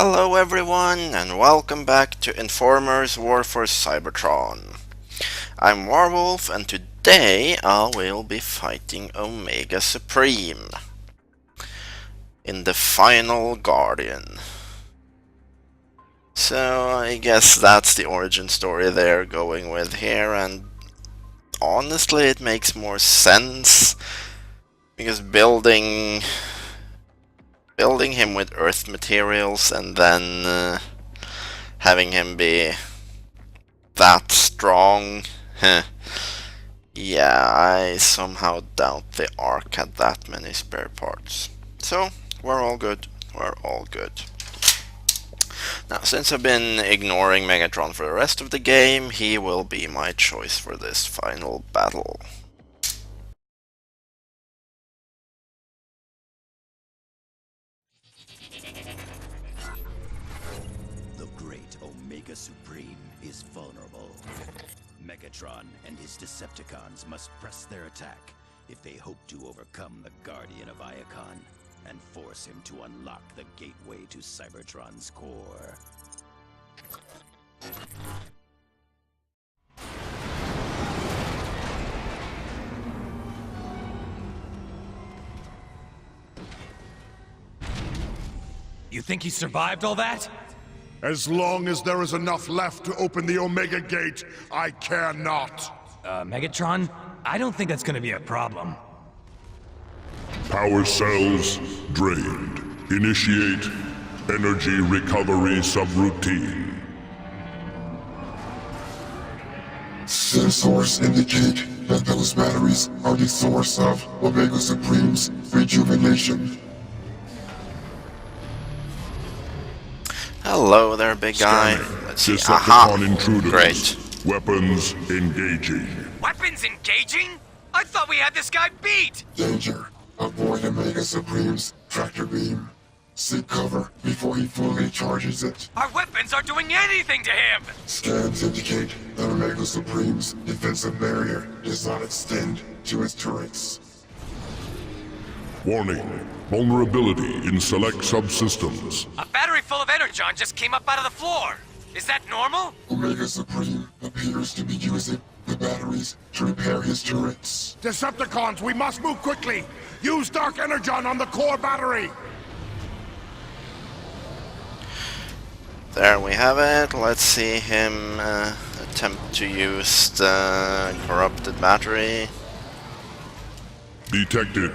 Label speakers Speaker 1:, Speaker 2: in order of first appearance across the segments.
Speaker 1: Hello everyone, and welcome back to Informer's War for Cybertron. I'm Warwolf, and today I will be fighting Omega Supreme in the final Guardian. So I guess that's the origin story they're going with here, and honestly it makes more sense, because building him with earth materials and then having him be that strong, yeah, I somehow doubt the Ark had that many spare parts. So, we're all good. We're all good. Now, since I've been ignoring Megatron for the rest of the game, he will be my choice for this final battle.
Speaker 2: The great Omega Supreme is vulnerable. Megatron and his Decepticons must press their attack if they hope to overcome the Guardian of Iacon and force him to unlock the gateway to Cybertron's core.
Speaker 3: You think he survived all that?
Speaker 4: As long as there is enough left to open the Omega Gate, I care not.
Speaker 3: Megatron? I don't think that's gonna be a problem.
Speaker 4: Power cells drained. Initiate energy recovery subroutine.
Speaker 5: Sensors indicate that those batteries are the source of Omega Supreme's rejuvenation.
Speaker 1: Hello there, big guy. Let's see.
Speaker 4: Decepticon intruders.
Speaker 1: Great.
Speaker 4: Weapons engaging.
Speaker 3: Weapons engaging? I thought we had this guy beat!
Speaker 5: Danger. Avoid Omega Supreme's tractor beam. Seek cover before he fully charges it.
Speaker 3: Our weapons aren't doing anything to him!
Speaker 5: Scans indicate that Omega Supreme's defensive barrier does not extend to his turrets.
Speaker 4: Warning. Vulnerability in select subsystems.
Speaker 3: A battery full of energon just came up out of the floor! Is that normal?
Speaker 5: Omega Supreme appears to be using the batteries to repair his turrets.
Speaker 4: Decepticons, we must move quickly! Use Dark Energon on the core battery!
Speaker 1: There we have it. Let's see him attempt to use the corrupted battery.
Speaker 4: Detected.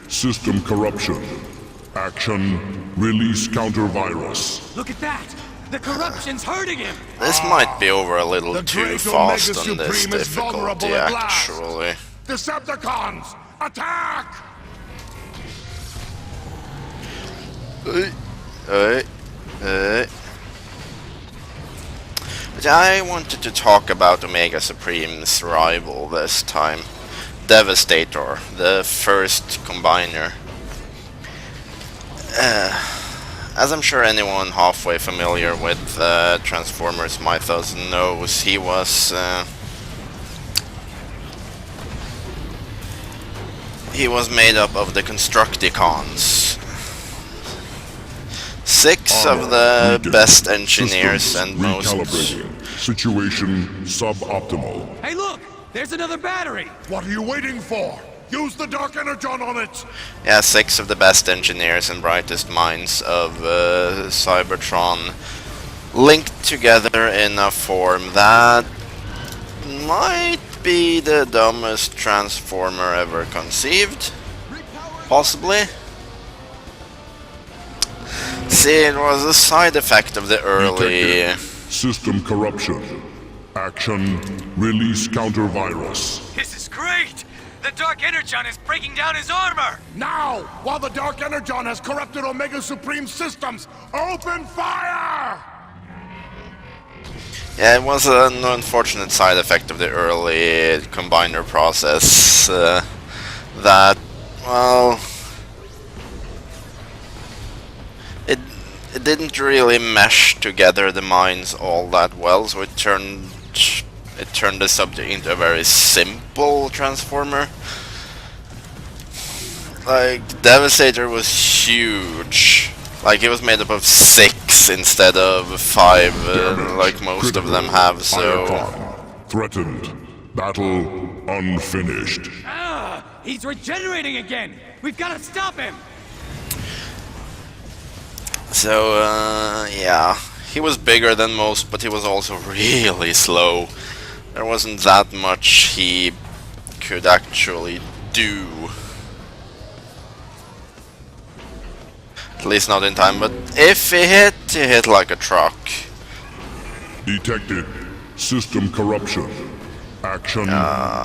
Speaker 4: System corruption. Action. Release counter-virus.
Speaker 3: Look at that! The corruption's hurting him!
Speaker 1: This might be over a little
Speaker 4: The
Speaker 1: too
Speaker 4: great
Speaker 1: fast
Speaker 4: Omega
Speaker 1: on this
Speaker 4: Supreme is vulnerable
Speaker 1: difficulty,
Speaker 4: at last.
Speaker 1: actually.
Speaker 4: Decepticons, attack!
Speaker 1: But I wanted to talk about Omega Supreme's rival this time. Devastator, the first combiner. As I'm sure anyone halfway familiar with Transformers mythos knows, he was made up of the Constructicons. Six of the best engineers and most...
Speaker 4: Situation suboptimal.
Speaker 3: Hey look! There's another battery!
Speaker 4: What are you waiting for? Use the Dark Energon on it!
Speaker 1: Yeah, 6 of the best engineers and brightest minds of Cybertron linked together in a form that might be the dumbest transformer ever conceived. Possibly. See, it was a side effect of the early...
Speaker 4: Detected. System corruption. Action. Release counter-virus.
Speaker 3: This is great! The Dark Energon is breaking down his armor!
Speaker 4: Now! While the Dark Energon has corrupted Omega Supreme systems, open fire!
Speaker 1: Yeah, it was an unfortunate side effect of the early combiner process that, well, it didn't really mesh together the minds all that well, so it turned the subject into a very simple transformer. Like, Devastator was huge. Like, he was made up of 6 6 instead of 5, like most of them have, so...
Speaker 4: Iacon threatened. Battle unfinished.
Speaker 3: Ah! He's regenerating again! We've got to stop him!
Speaker 1: So, yeah. He was bigger than most, but he was also really slow. There wasn't that much he could actually do. At least not in time, but if he hit like a truck.
Speaker 4: Detected. System corruption. Action.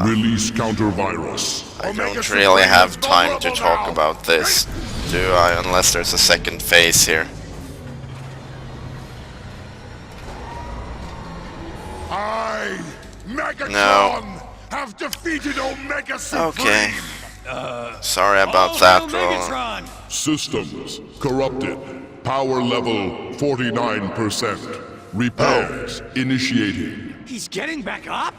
Speaker 4: Release counter virus.
Speaker 1: I don't really have time to talk about this, do I? Unless there's a second phase here.
Speaker 4: I, Megatron, have defeated Omega Supreme.
Speaker 1: Okay. Sorry about that,
Speaker 3: Megatron!
Speaker 4: Systems corrupted. Power level 49%. Repairs initiating.
Speaker 3: He's getting back up?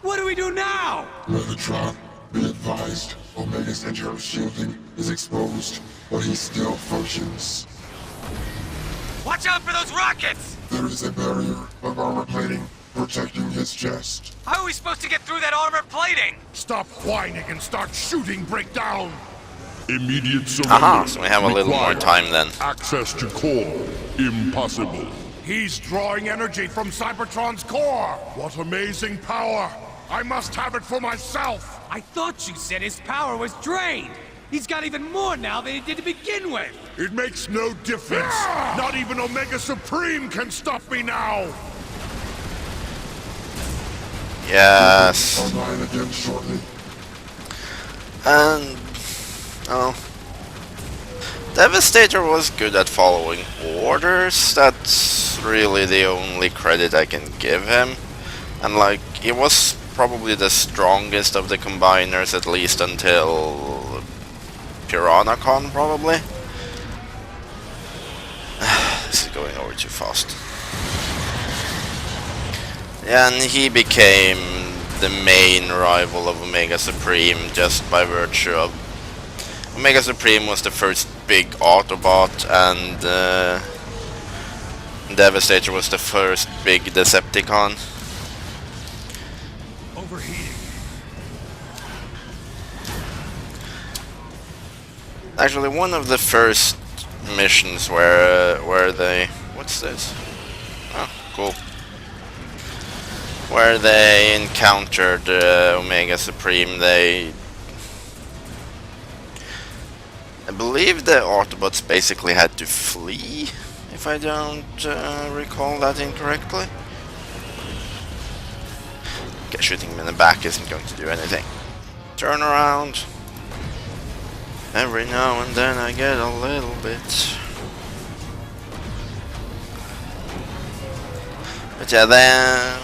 Speaker 3: What do we do now?
Speaker 5: Megatron, be advised, Omega's internal shielding is exposed, but he still functions.
Speaker 3: Watch out for those rockets!
Speaker 5: There is a barrier of armor plating protecting his chest.
Speaker 3: How are we supposed to get through that armor plating?
Speaker 4: Stop whining and start shooting Breakdown. Immediate surrender.
Speaker 1: Aha, so we have a little more
Speaker 4: required.
Speaker 1: time then.
Speaker 4: Access to core. Impossible. He's drawing energy from Cybertron's core. What amazing power. I must have it for myself.
Speaker 3: I thought you said his power was drained! He's got even more now than he did to begin with!
Speaker 4: It makes no difference. Not even Omega Supreme can stop me now.
Speaker 1: Yes.
Speaker 5: Online again shortly.
Speaker 1: And... oh... Devastator was good at following orders. That's really the only credit I can give him. And like, he was probably the strongest of the combiners, at least until Piranacon, probably. This is going over too fast. And he became the main rival of Omega Supreme just by virtue of... Omega Supreme was the first big Autobot, and Devastator was the first big Decepticon.
Speaker 3: Overheating.
Speaker 1: Actually, one of the first missions where they... what's this? Oh, cool. Where they encountered Omega Supreme, I believe the Autobots basically had to flee, if I don't recall that incorrectly. Okay, shooting him in the back isn't going to do anything. Turn around. Every now and then I get a little bit. But yeah, then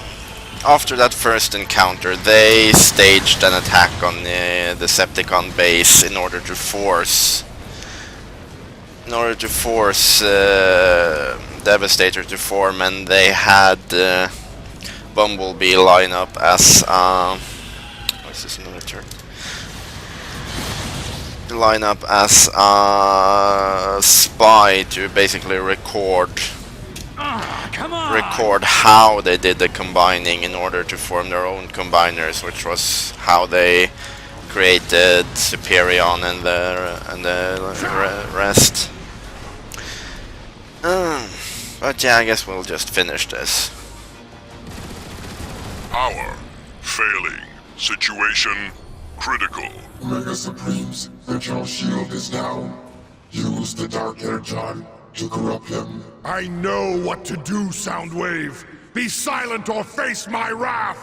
Speaker 1: after that first encounter, they staged an attack on the Decepticon base in order to force Devastator to form, and they had Bumblebee line up as what's this another term? Line up as a spy to basically record
Speaker 3: Come on!
Speaker 1: record how they did the combining in order to form their own combiners, which was how they created Superion and the rest. But yeah, I guess we'll just finish this.
Speaker 4: Power failing. Situation critical.
Speaker 5: Omega Supreme's internal shield is down. Use the Dark Energon to corrupt him.
Speaker 4: I know what to do, Soundwave. Be silent or face my wrath.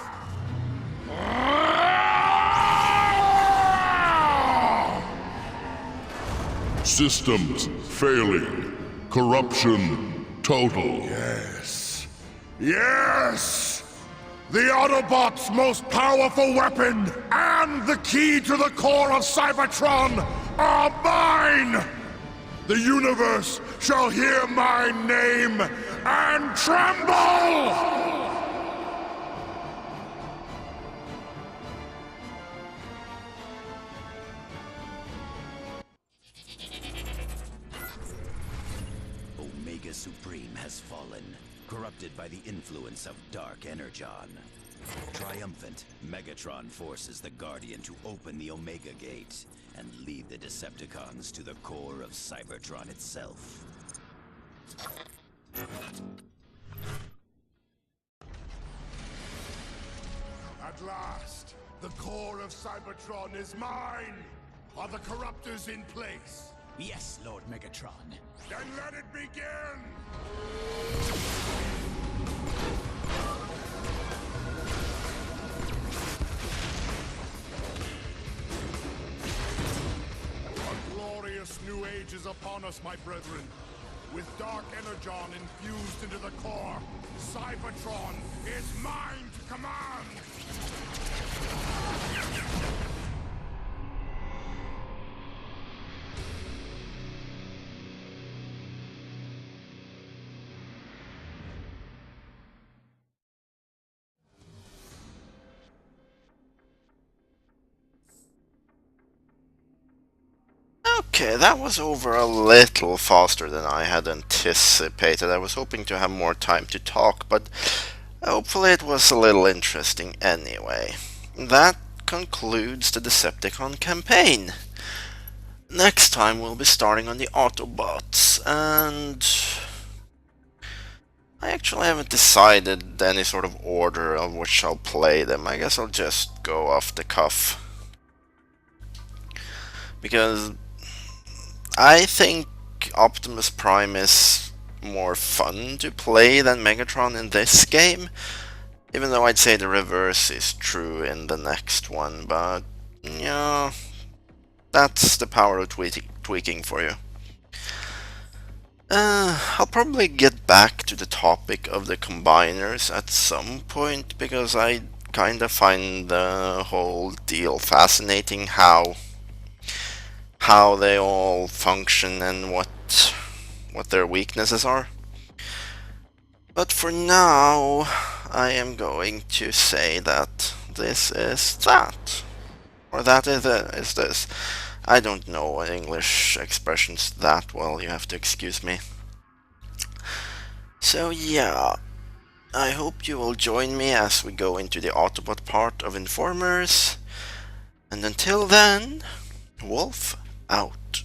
Speaker 4: Systems failing. Corruption total. Yes. Yes! The Autobots' most powerful weapon and the key to the core of Cybertron are mine! The universe shall hear my name and tremble!
Speaker 2: Omega Supreme has fallen, corrupted by the influence of Dark Energon. Triumphant, Megatron forces the Guardian to open the Omega Gate and lead the Decepticons to the core of Cybertron itself.
Speaker 4: At last, the core of Cybertron is mine! Are the corruptors in place?
Speaker 3: Yes, Lord Megatron.
Speaker 4: Then let it begin! A glorious new age is upon us, my brethren. With Dark Energon infused into the core, Cybertron is mine to command!
Speaker 1: Okay, that was over a little faster than I had anticipated. I was hoping to have more time to talk, but hopefully it was a little interesting anyway. That concludes the Decepticon campaign. Next time we'll be starting on the Autobots, and I actually haven't decided any sort of order of which I'll play them. I guess I'll just go off the cuff. Because I think Optimus Prime is more fun to play than Megatron in this game, even though I'd say the reverse is true in the next one, but yeah, that's the power of tweaking for you. I'll probably get back to the topic of the combiners at some point, because I kinda find the whole deal fascinating, how they all function and what their weaknesses are. But for now, I am going to say that this is that, or that is this. I don't know English expressions that well, you have to excuse me. So yeah, I hope you will join me as we go into the Autobot part of Informers, and until then, Wolf out.